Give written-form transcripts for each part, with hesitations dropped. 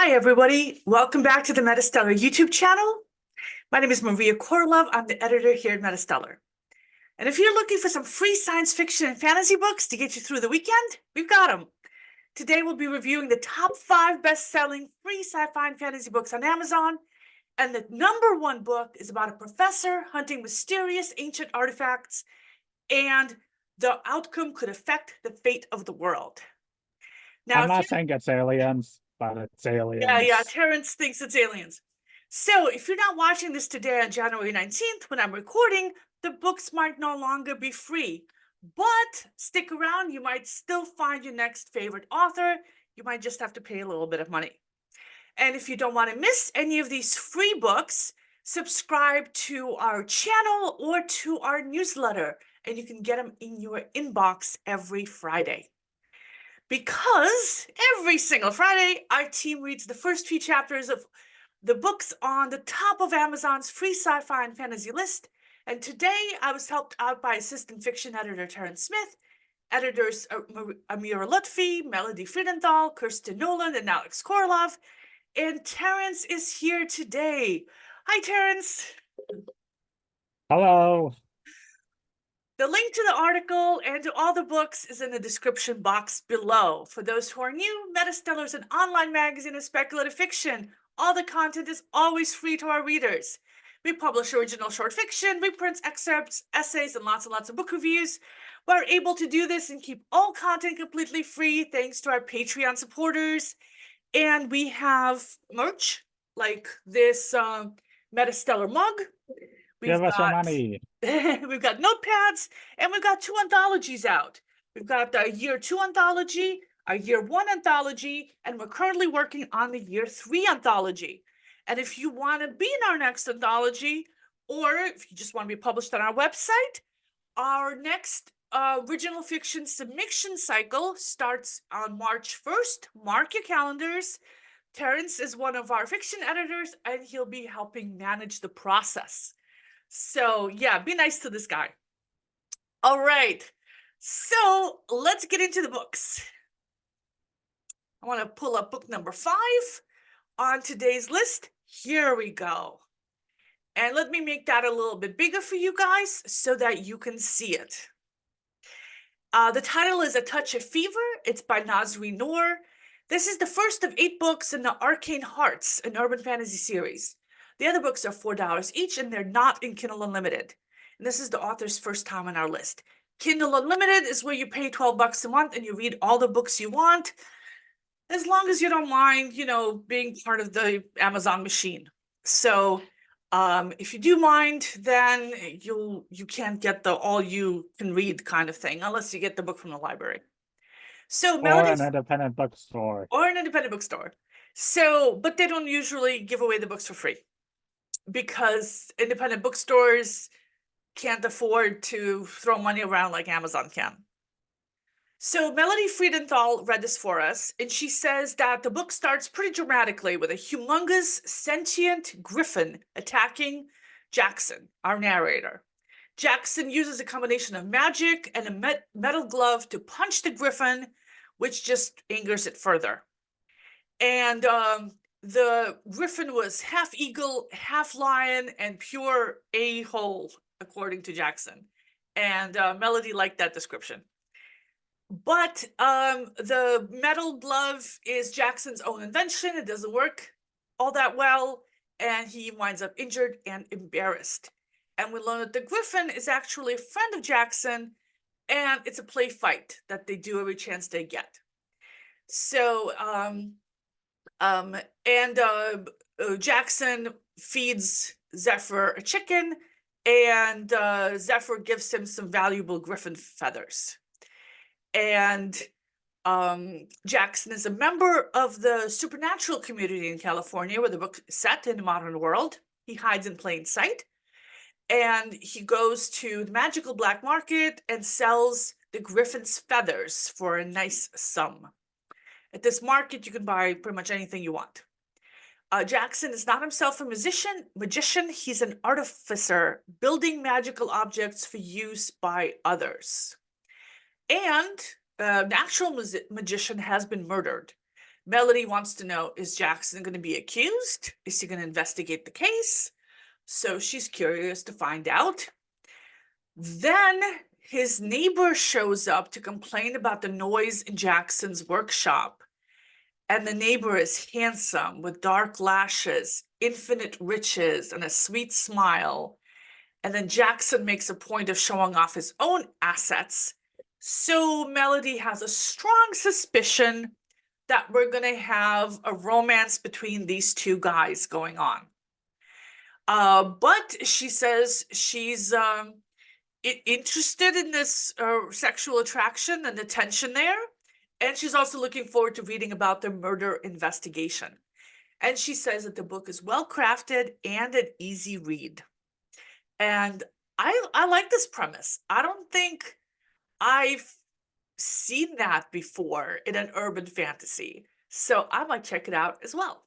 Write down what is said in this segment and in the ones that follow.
Hi, everybody. Welcome back to the MetaStellar YouTube channel. My name is Maria KOROLOV. I'm the editor here at MetaStellar. And if you're looking for some free science fiction and fantasy books to get you through the weekend, we've got them. Today, we'll be reviewing the top 5 best-selling free sci-fi and fantasy books on Amazon. And the #1 book is about a professor hunting mysterious ancient artifacts, and the outcome could affect the fate of the world. Now, I'm not saying it's aliens, but it's aliens. Yeah, Terrence thinks it's aliens. So if you're not watching this today on January 19th, when I'm recording, the books might no longer be free. But stick around, you might still find your next favorite author. You might just have to pay a little bit of money. And if you don't want to miss any of these free books, subscribe to our channel or to our newsletter, and you can get them in your inbox every Friday. Because every single Friday, our team reads the first few chapters of the books on the top of Amazon's free sci-fi and fantasy list. And today, I was helped out by assistant fiction editor Terrence Smith, editors Amira Lutfi, Melody Friedenthal, Kirsten Nolan, and Alex KOROLOV. And Terrence is here today. Hi, Terrence. Hello. The link to the article and to all the books is in the description box below. For those who are new, MetaStellar is an online magazine of speculative fiction. All the content is always free to our readers. We publish original short fiction, reprints, excerpts, essays, and lots of book reviews. We're able to do this and keep all content completely free thanks to our Patreon supporters. And we have merch like this MetaStellar mug. Give us your money. We've got notepads, and we've got 2 anthologies out. We've got our Year 2 anthology, our Year 1 anthology, and we're currently working on the Year 3 anthology. And if you want to be in our next anthology, or if you just want to be published on our website, our next original fiction submission cycle starts on March 1st. Mark your calendars. Terrence is one of our fiction editors, and he'll be helping manage the process. So yeah, be nice to this guy. All right, so let's get into the books. I want to pull up book number 5 on today's list. Here we go. And let me make that a little bit bigger for you guys so that you can see it. The title is A Touch of Fever. It's by Nazri Noor. This is the first of 8 books in the Arcane Hearts, an urban fantasy series. The other books are $4 each, and they're not in Kindle Unlimited. And this is the author's first time on our list. Kindle Unlimited is where you pay $12 a month and you read all the books you want, as long as you don't mind, being part of the Amazon machine. So if you do mind, then you can't get the all you can read kind of thing, unless you get the book from the library. So Or an independent bookstore. Or an independent bookstore. So, but they don't usually give away the books for free, because independent bookstores can't afford to throw money around like Amazon can. So Melody Friedenthal read this for us, and she says that the book starts pretty dramatically with a humongous sentient griffin attacking Jackson, our narrator. Jackson uses a combination of magic and a metal glove to punch the griffin, which just angers it further. And the griffin was half eagle, half lion, and pure a-hole, according to Jackson. And Melody liked that description. But the metal glove is Jackson's own invention. It doesn't work all that well, and he winds up injured and embarrassed. And we learn that the griffin is actually a friend of Jackson, and it's a play fight that they do every chance they get. So Jackson feeds Zephyr a chicken, and Zephyr gives him some valuable griffin feathers. And Jackson is a member of the supernatural community in California, where the book is set in the modern world. He hides in plain sight, and he goes to the magical black market and sells the griffin's feathers for a nice sum. At this market, you can buy pretty much anything you want. Jackson is not himself a magician. He's an artificer, building magical objects for use by others. And the actual magician has been murdered. Melody wants to know, is Jackson going to be accused? Is he going to investigate the case? So she's curious to find out. Then his neighbor shows up to complain about the noise in Jackson's workshop. And the neighbor is handsome with dark lashes, infinite riches, and a sweet smile. And then Jackson makes a point of showing off his own assets. So Melody has a strong suspicion that we're going to have a romance between these two guys going on. But she says she's interested in this sexual attraction and the tension there. And she's also looking forward to reading about the murder investigation. And she says that the book is well crafted and an easy read. And I like this premise. I don't think I've seen that before in an urban fantasy. So I might check it out as well.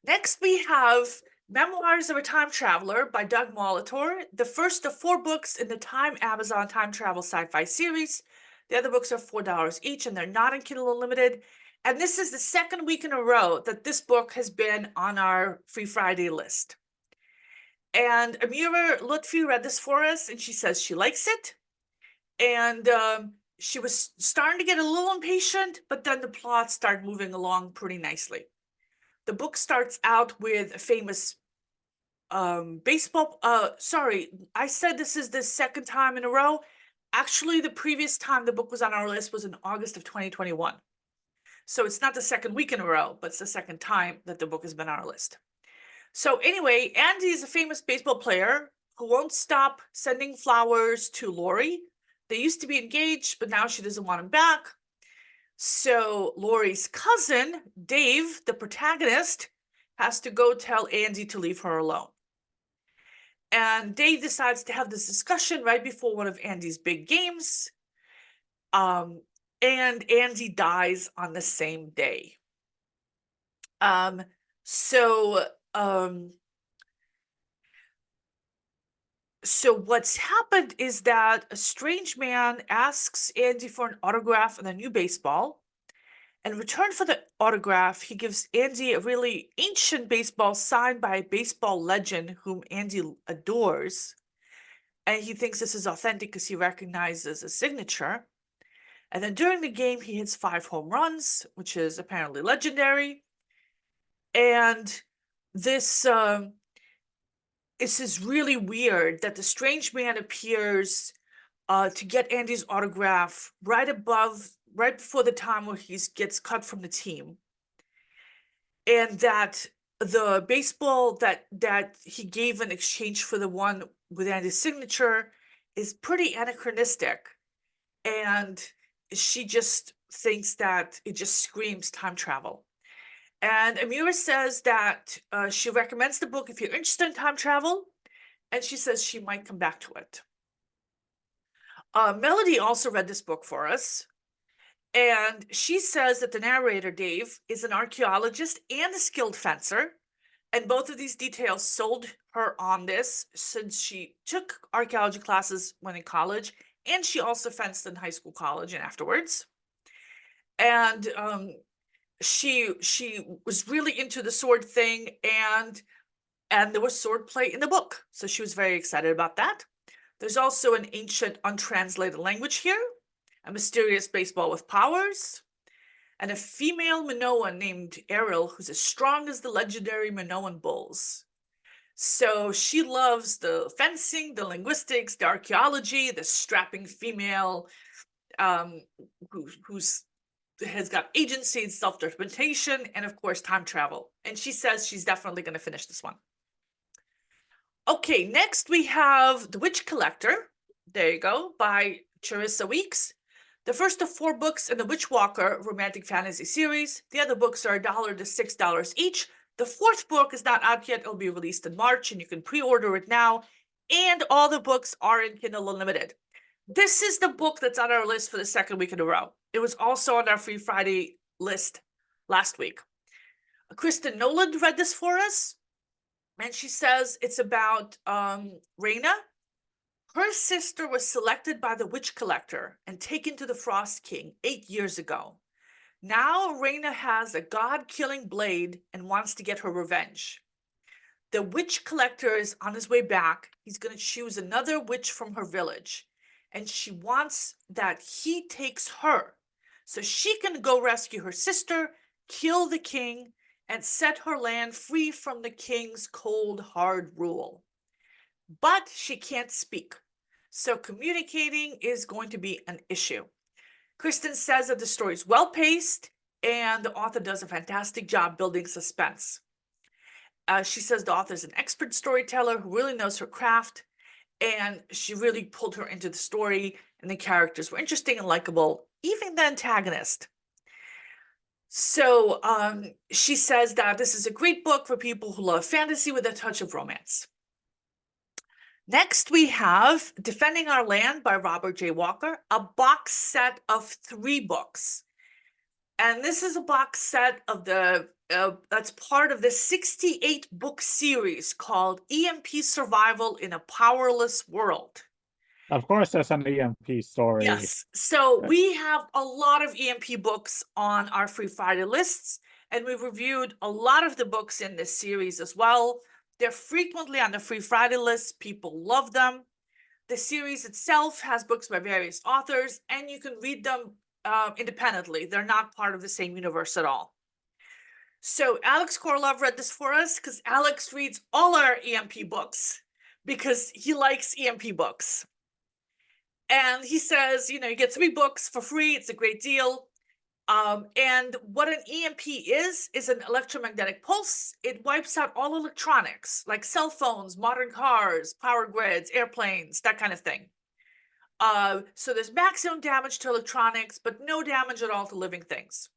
Next, we have Memoirs of a Time Traveler by Doug Molitor, the first of 4 books in the Time Amazon Time Travel Sci-Fi series. The other books are $4 each, and they're not in Kindle Unlimited. And this is the second week in a row that this book has been on our Free Friday list. And Amira Lutfi read this for us, and she says she likes it. And she was starting to get a little impatient, but then the plot started moving along pretty nicely. The book starts out with a famous baseball. Sorry, I said this is the second time in a row. Actually, the previous time the book was on our list was in August of 2021. So it's not the second week in a row, but it's the second time that the book has been on our list. So anyway, Andy is a famous baseball player who won't stop sending flowers to Lori. They used to be engaged, but now she doesn't want him back. So Lori's cousin, Dave, the protagonist, has to go tell Andy to leave her alone. And Dave decides to have this discussion right before one of Andy's big games. And Andy dies on the same day. So what's happened is that a strange man asks Andy for an autograph on a new baseball. In return for the autograph, he gives Andy a really ancient baseball signed by a baseball legend whom Andy adores. And he thinks this is authentic because he recognizes a signature. And then during the game, he hits 5 home runs, which is apparently legendary. And this is really weird that the strange man appears to get Andy's autograph right before the time where he gets cut from the team. And that the baseball that he gave in exchange for the one with Andy's signature is pretty anachronistic. And she just thinks that it just screams time travel. And Amira says that she recommends the book if you're interested in time travel, and she says she might come back to it. Melody also read this book for us, and she says that the narrator, Dave, is an archaeologist and a skilled fencer, and both of these details sold her on this since she took archaeology classes when in college, and she also fenced in high school, college, and afterwards. And she was really into the sword thing, and there was sword play in the book, so she was very excited about that. There's also an ancient untranslated language here, a mysterious baseball with powers, and a female Minoan named Errol who's as strong as the legendary Minoan bulls. So she loves the fencing, the linguistics, the archaeology, the strapping female who's has got agency and self-determination, and of course time travel. And she says she's definitely going to finish this one. Okay, next we have The Witch Collector, there you go, by Charissa Weeks. The first of 4 books in the Witch Walker romantic fantasy series. The other books are $1 to $6 each. The 4th book is not out yet. It'll be released in March, and you can pre-order it now. And all the books are in Kindle Unlimited. This is the book that's on our list for the second week in a row. It was also on our Free Friday list last week. Kristen Nolan read this for us, and she says it's about Raina. Her sister was selected by the Witch Collector and taken to the Frost King 8 years ago. Now Reina has a god-killing blade and wants to get her revenge. The witch collector is on his way back. He's going to choose another witch from her village, and she wants that he takes her so she can go rescue her sister, kill the king, and set her land free from the king's cold, hard rule. But she can't speak, so communicating is going to be an issue. Kristen says that the story is well-paced, and the author does a fantastic job building suspense. She says the author is an expert storyteller who really knows her craft, and she really pulled her into the story, and the characters were interesting and likable, even the antagonist. So she says that this is a great book for people who love fantasy with a touch of romance. Next, we have Defending Our Land by Robert J. Walker, a box set of 3 books. And this is a box set of that's part of the 68 book series called EMP Survival in a Powerless World. Of course, there's an EMP story. Yes. So we have a lot of EMP books on our Free Friday lists, and we've reviewed a lot of the books in this series as well. They're frequently on the Free Friday list. People love them. The series itself has books by various authors, and you can read them independently. They're not part of the same universe at all. So Alex KOROLOV read this for us because Alex reads all our EMP books because he likes EMP books. And he says, you get 3 books for free. It's a great deal. And what an EMP is an electromagnetic pulse. It wipes out all electronics, like cell phones, modern cars, power grids, airplanes, that kind of thing. So there's maximum damage to electronics, but no damage at all to living things.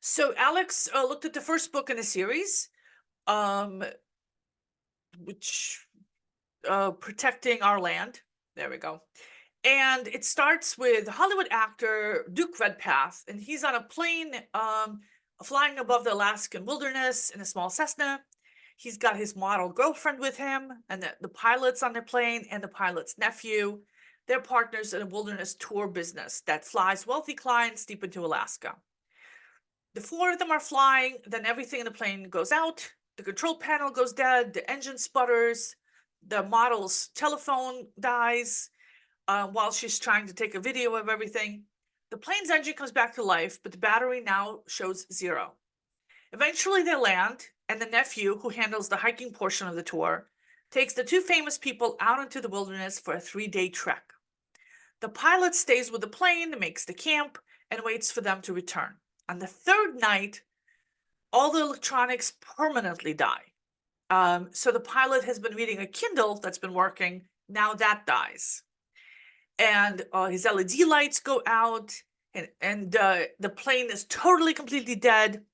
So Alex looked at the first book in the series, which Protecting Our Land. There we go. And it starts with Hollywood actor Duke Redpath, and he's on a plane flying above the Alaskan wilderness in a small Cessna. He's got his model girlfriend with him, and the pilot's on the plane, and the pilot's nephew. They're partners in a wilderness tour business that flies wealthy clients deep into Alaska. The 4 of them are flying, then everything in the plane goes out. The control panel goes dead, the engine sputters, the model's telephone dies while she's trying to take a video of everything. The plane's engine comes back to life, but the battery now shows 0. Eventually they land, and the nephew, who handles the hiking portion of the tour, takes the 2 famous people out into the wilderness for a 3-day trek. The pilot stays with the plane, makes the camp, and waits for them to return. On the 3rd night, all the electronics permanently die. So the pilot has been reading a Kindle that's been working. Now that dies. And his LED lights go out, and the plane is totally, completely dead.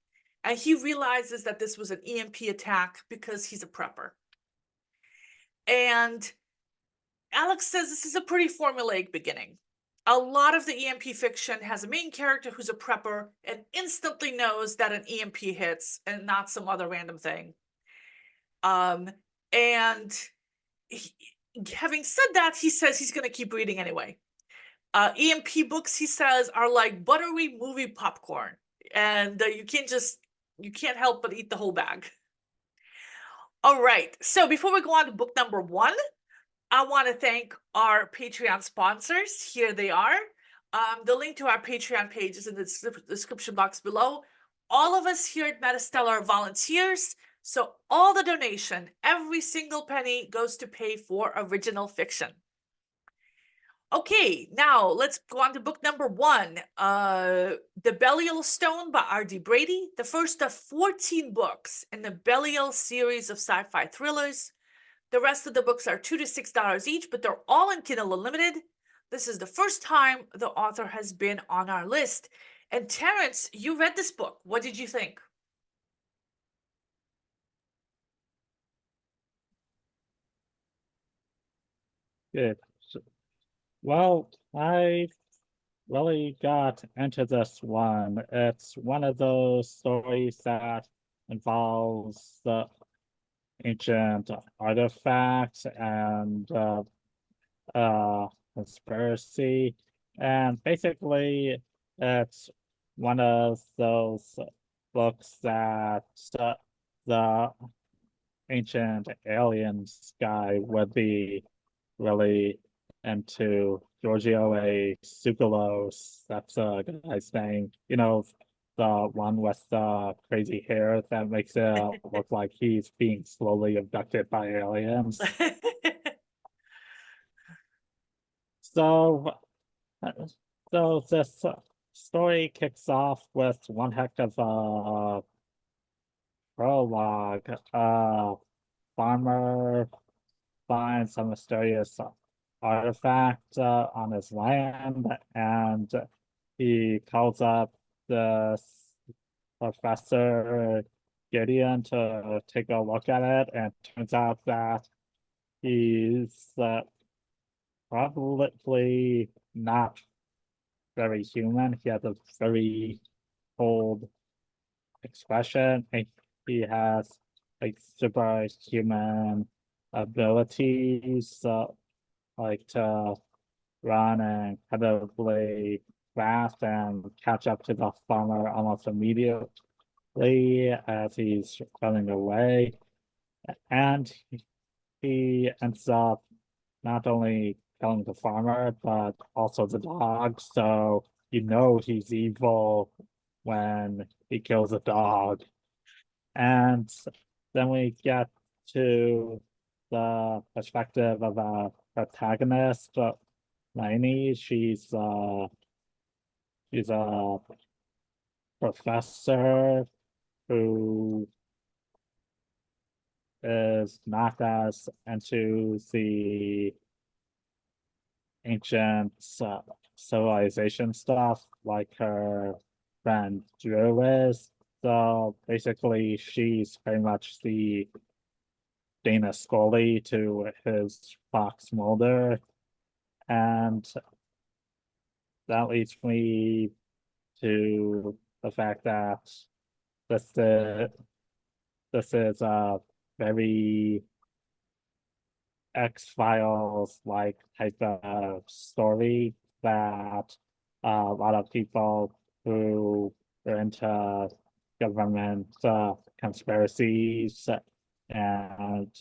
And he realizes that this was an EMP attack because he's a prepper. And Alex says this is a pretty formulaic beginning. A lot of the EMP fiction has a main character who's a prepper and instantly knows that an EMP hits and not some other random thing. And having said that, he says he's going to keep reading anyway. EMP books, he says, are like buttery movie popcorn, and you can't help but eat the whole bag. All right, so before we go on to book number 1, I want to thank our Patreon sponsors. Here they are. The link to our Patreon page is in the description box below. All of us here at MetaStellar are volunteers, so all the donation, every single penny, goes to pay for original fiction. Okay, now let's go on to book number 1, The Belial Stone by R.D. Brady, the first of 14 books in the Belial series of sci-fi thrillers. The rest of the books are $2 to $6 each, but they're all in Kindle Unlimited. This is the first time the author has been on our list. And Terrence, you read this book. What did you think? Good. Well, I really got into this one. It's one of those stories that involves the ancient artifacts and conspiracy, and basically it's one of those books that the ancient aliens guy would be really into. Giorgio A. Tsoukalos, that's a guy's name. You know, the one with the crazy hair that makes it look like he's being slowly abducted by aliens. So, uh, so this story kicks off with one heck of a prologue. Farmer finds a mysterious artifact on his land, and he calls up this Professor Gideon to take a look at it, and it turns out that he's probably not very human. He has a very cold expression, and he has like superhuman abilities, like to run incredibly fast and catch up to the farmer almost immediately as he's running away. And he ends up not only killing the farmer, but also the dog. So you know he's evil when he kills a dog. And then we get to the perspective of a protagonist, Lainey. She's a professor who is not as into the ancient civilization stuff like her friend Drew is. So basically, she's very much the Dana Scully to his Fox Mulder. And that leads me to the fact that this is, this is a very X-Files like type of story that a lot of people who are into government conspiracies and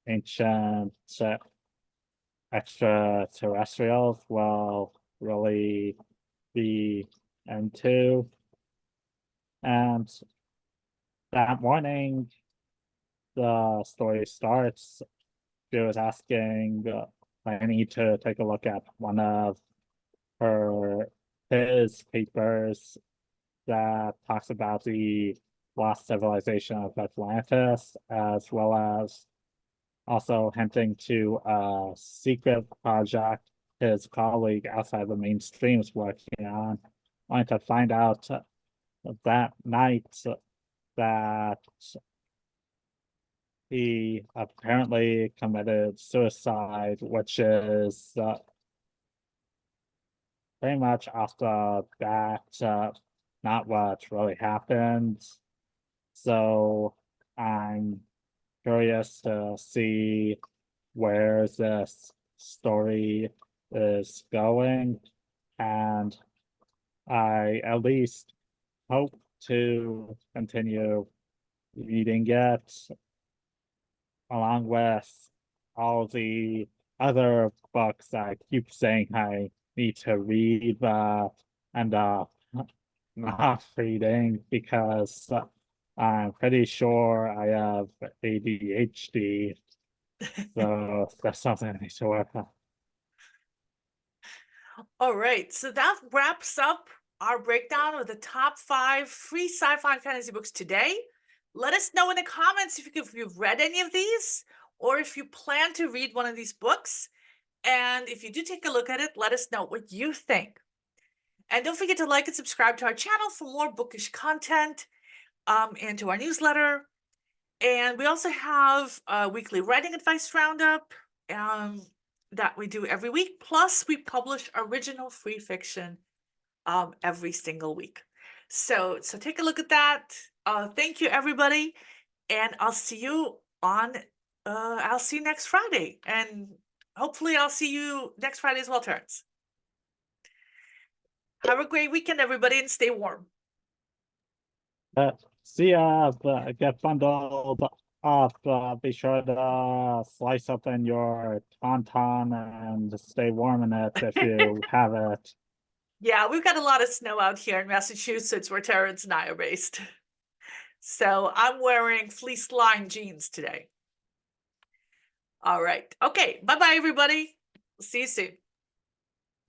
ancient extraterrestrials will really be into. And that morning, the story starts. She was asking Lanny to take a look at one of his papers that talks about the lost civilization of Atlantis, as well as also hinting to a secret project his colleague outside the mainstream is working on. Wanting to find out that night that he apparently committed suicide, which is pretty much off the bat not what really happened. So I'm curious to see where this story is going, and I at least hope to continue reading it along with all the other books I keep saying I need to read, but end up not reading because I'm pretty sure I have ADHD. So that's something I need to work on. All right, so that wraps up our breakdown of the top 5 free sci-fi and fantasy books today. Let us know in the comments if you've read any of these, or if you plan to read one of these books. And if you do take a look at it, let us know what you think. And don't forget to like and subscribe to our channel for more bookish content, and to our newsletter. And we also have a weekly writing advice roundup that we do every week. Plus, we publish original free fiction every single week. So take a look at that. Thank you, everybody, and I'll see you next Friday, and hopefully I'll see you next Friday as well, Terrence. Have a great weekend, everybody, and stay warm. See ya. Get bundled up. Be sure to slice open your tauntaun and stay warm in it if you have it. Yeah, we've got a lot of snow out here in Massachusetts where Terrence and I are based. So I'm wearing fleece lined jeans today. All right. Okay. Bye-bye, everybody. See you soon.